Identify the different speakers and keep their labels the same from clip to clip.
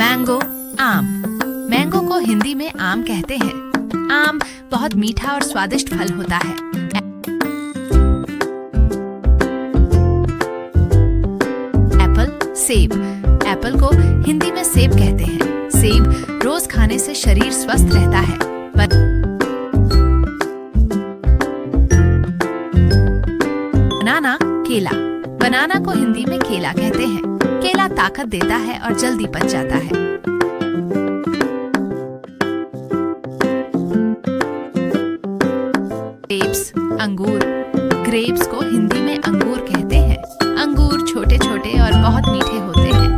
Speaker 1: Mango, आम। Mango को हिंदी में आम कहते हैं। आम बहुत मीठा और स्वादिष्ट फल होता है। एप्पल, सेब। एप्पल को हिंदी में सेब कहते हैं। सेब रोज खाने से शरीर स्वस्थ रहता है। बनाना, केला। बनाना को हिंदी में केला कहते हैं। केला ताकत देता है और जल्दी पच जाता है। ग्रेप्स, अंगूर। ग्रेप्स को हिंदी में अंगूर कहते हैं। अंगूर छोटे छोटे और बहुत मीठे होते हैं।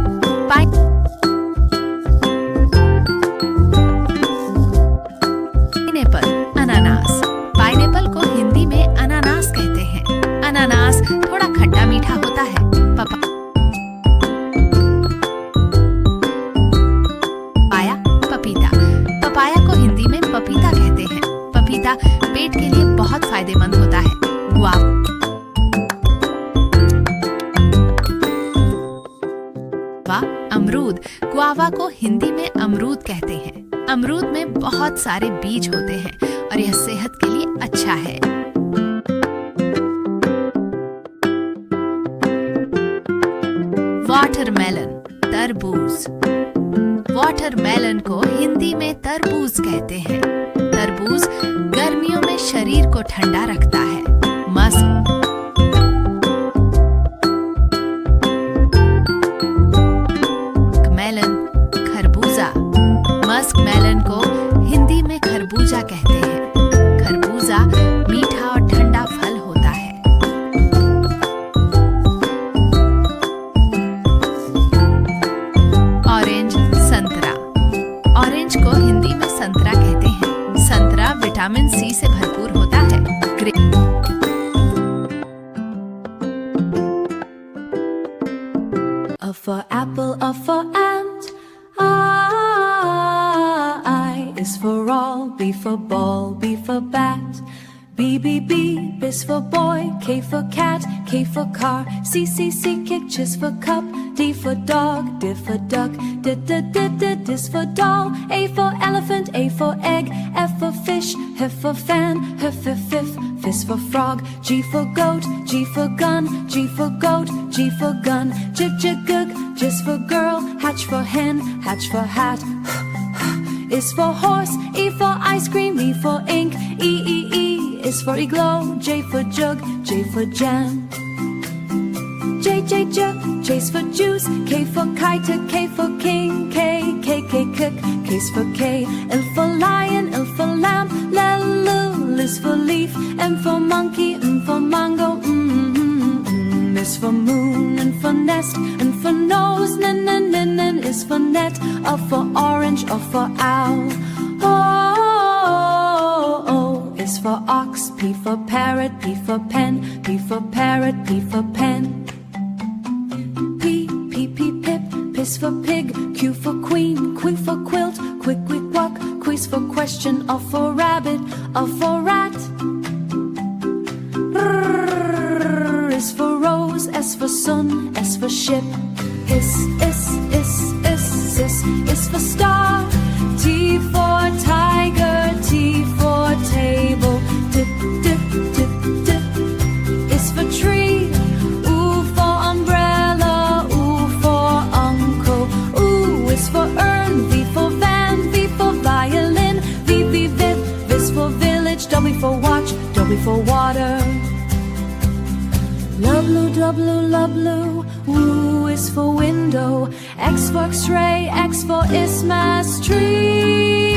Speaker 1: पाइनएप्पल, अनानास। पाइनएप्पल को हिंदी में अनानास कहते हैं। अनानास थोड़ा खट्टा मीठा होता है। पपाया को हिंदी में पपीता कहते हैं। पपीता पेट के लिए बहुत फायदेमंद होता है। गुआवा, अमरूद। गुआवा को हिंदी में अमरूद कहते हैं। अमरूद में बहुत सारे बीज होते हैं और यह सेहत के लिए अच्छा है। वाटरमेलन, तरबूज। वाटरमेलन को हिंदी में तरबूज कहते हैं। तरबूज गर्मियों में शरीर को ठंडा रखता है। मस्क मेलन, खरबूजा। मस्क मेलन को हिंदी में खरबूजा कहते हैं। खरबूजा मीठा और ठंडा फल होता है। ऑरेंज, संतरा। ऑरेंज को हिंदी में संतरा कहते हैं। संतरा विटामिन सी से भरपूर होता है।
Speaker 2: A for apple, A for ant. I is for all, B for ball, B for bat. B, B, B, B is for boy, K for cat, K for car, C, C, C, kick, Ch for cup, D for dog, D for duck, D, D, D, D, D is for doll, A for elephant, A for egg, F for fish, F for fan, F for fifth, F for frog, G for goat, G for gun, G for goat, G for gun, J, J, gug, J for girl, Hatch for hen, Hatch for hat, is for horse, E for ice cream, E for ink, E, E, E is for igloo, J for jug, J for jam. J, J, J, J's for juice, K for kite, K for king, K, K, K, cook, K's for K. L for lion, L for lamb, L, L is for leaf, M for monkey, M for mango, is for moon, N for nest, N for nose, N, N, N, N is for net, O for orange, O for owl, O is for ox, P for parrot, P for pen, P for parrot, P for pen. P, P, P, pip, Piss for pig, Q for queen, Q for quilt, quick, quick, walk, quiz for question, O for rabbit, O for rat. R is for rose, S for sun, S for ship. Is for star. T for tiger, T for table. D, D, D, D is for tree. U for umbrella, U for uncle. U is for urn, V for van, V for violin. V, V, Viv, V is for village. W for watch, W for water. W, W, W, W is for window. X for X-ray, X for Ismas tree.